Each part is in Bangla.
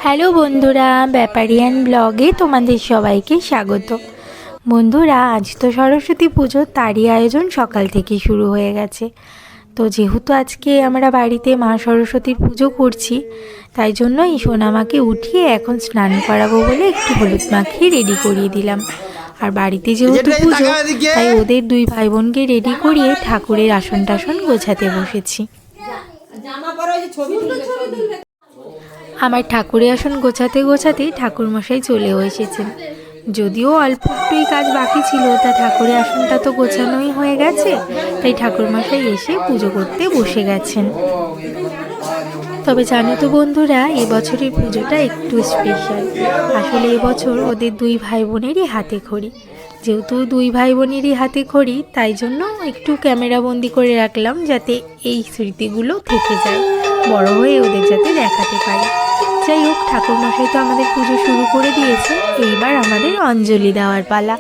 হ্যালো বন্ধুরা, ব্যাপারিয়ান ব্লগে তোমাদের সবাইকে স্বাগত। বন্ধুরা, আজ তো সরস্বতী পুজো, তারই আয়োজন সকাল থেকে শুরু হয়ে গেছে। তো যেহেতু আজকে আমরা বাড়িতে মা সরস্বতীর পুজো করছি, তাই জন্য এই সোনামাকে উঠিয়ে এখন স্নান করাবো বলে একটু হলুদ মাখিয়ে রেডি করিয়ে দিলাম। আর বাড়িতে যেহেতু পুজো, তাই ওদের দুই ভাই বোনকে রেডি করিয়ে ঠাকুরের আসন টাসন গোছাতে বসেছি। আমার ঠাকুরের আসন গোছাতে গোছাতেই ঠাকুরমশাই চলেও এসেছেন। যদিও অল্প একটুই কাজ বাকি ছিল, তা ঠাকুরের আসনটা তো গোছানোই হয়ে গেছে, তাই ঠাকুরমশাই এসে পুজো করতে বসে গেছেন। তবে জানো তো বন্ধুরা, এবছরের পুজোটা একটু স্পেশাল। আসলে এবছর ওদের দুই ভাই বোনেরই হাতে খড়ি। যেহেতু দুই ভাই বোনেরই হাতে খড়ি, তাই জন্য একটু ক্যামেরা বন্দি করে রাখলাম, যাতে এই স্মৃতিগুলো থেকে যায়, বড় হয়ে ওদের যাতে দেখাতে পারি। যাই হোক, ঠাকুরমশাই তো আমাদের পুজো শুরু করে দিয়েছে, এইবার আমাদের অঞ্জলি দেওয়ার পালা।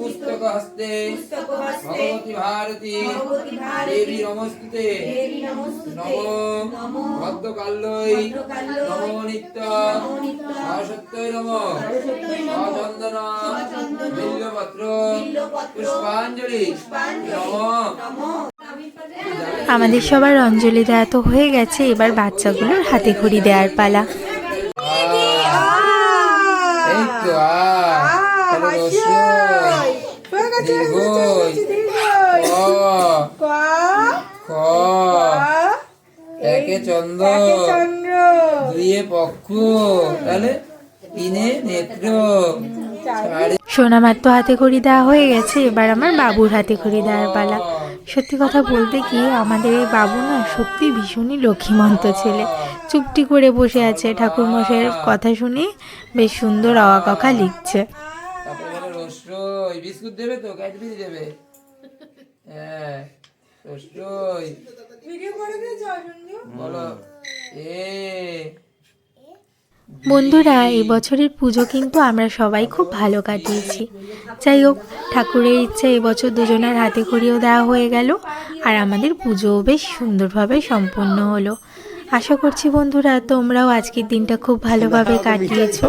পুস্তক হস্তে ভগবতী ভারতী দেবী নমস্তুতে নমো ভদ্রকাল্যৈ নমো নিত্য সরস্বত্যৈ নমো চন্দন বিল্লপত্র পুষ্পাঞ্জলি নমো। আমাদের সবার অঞ্জলি দেওয়া তো হয়ে গেছে, এবার বাচ্চাগুলোর হাতে খড়ি দেওয়ার পালা। চন্দ্র দুইয়ে পক্ষ, তাহলে তিনে নেত্র। সোনামার তো হাতে খড়ি দেওয়া হয়ে গেছে, এবার আমার বাবুর হাতে খড়ি দেওয়ার পালা। সত্যি কথা বলতে কি, আমাদের এই বাবু না সত্যি ভীষণই লক্ষ্মীমন্ত ছেলে। চুপটি করে বসে আছে, ঠাকুরমশাইয়ের কথা শুনে বেশ সুন্দর অওয়াকখা লিখছে। বিস্কুট দেবে তো, ক্যাডবেরি দেবে? হ্যাঁ, বলো। বন্ধুরা, এই বছরের পুজো কিন্তু আমরা সবাই খুব ভালো কাটিয়েছি। যাই হোক, ঠাকুরের ইচ্ছা এবছর দুজনের হাতে খড়িও দেওয়া হয়ে গেল, আর আমাদের পুজোও বেশ সুন্দরভাবে সম্পন্ন হলো। আশা করছি বন্ধুরা, তোমরাও আজকের দিনটা খুব ভালোভাবে কাটিয়েছো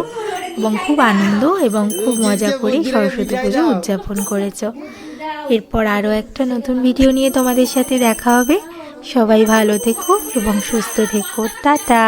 এবং খুব আনন্দ এবং খুব মজা করে সরস্বতী পুজো উদযাপন করেছো। এরপর আরও একটা নতুন ভিডিও নিয়ে তোমাদের সাথে দেখা হবে। সবাই ভালো থেকো এবং সুস্থ থেকো। টাটা।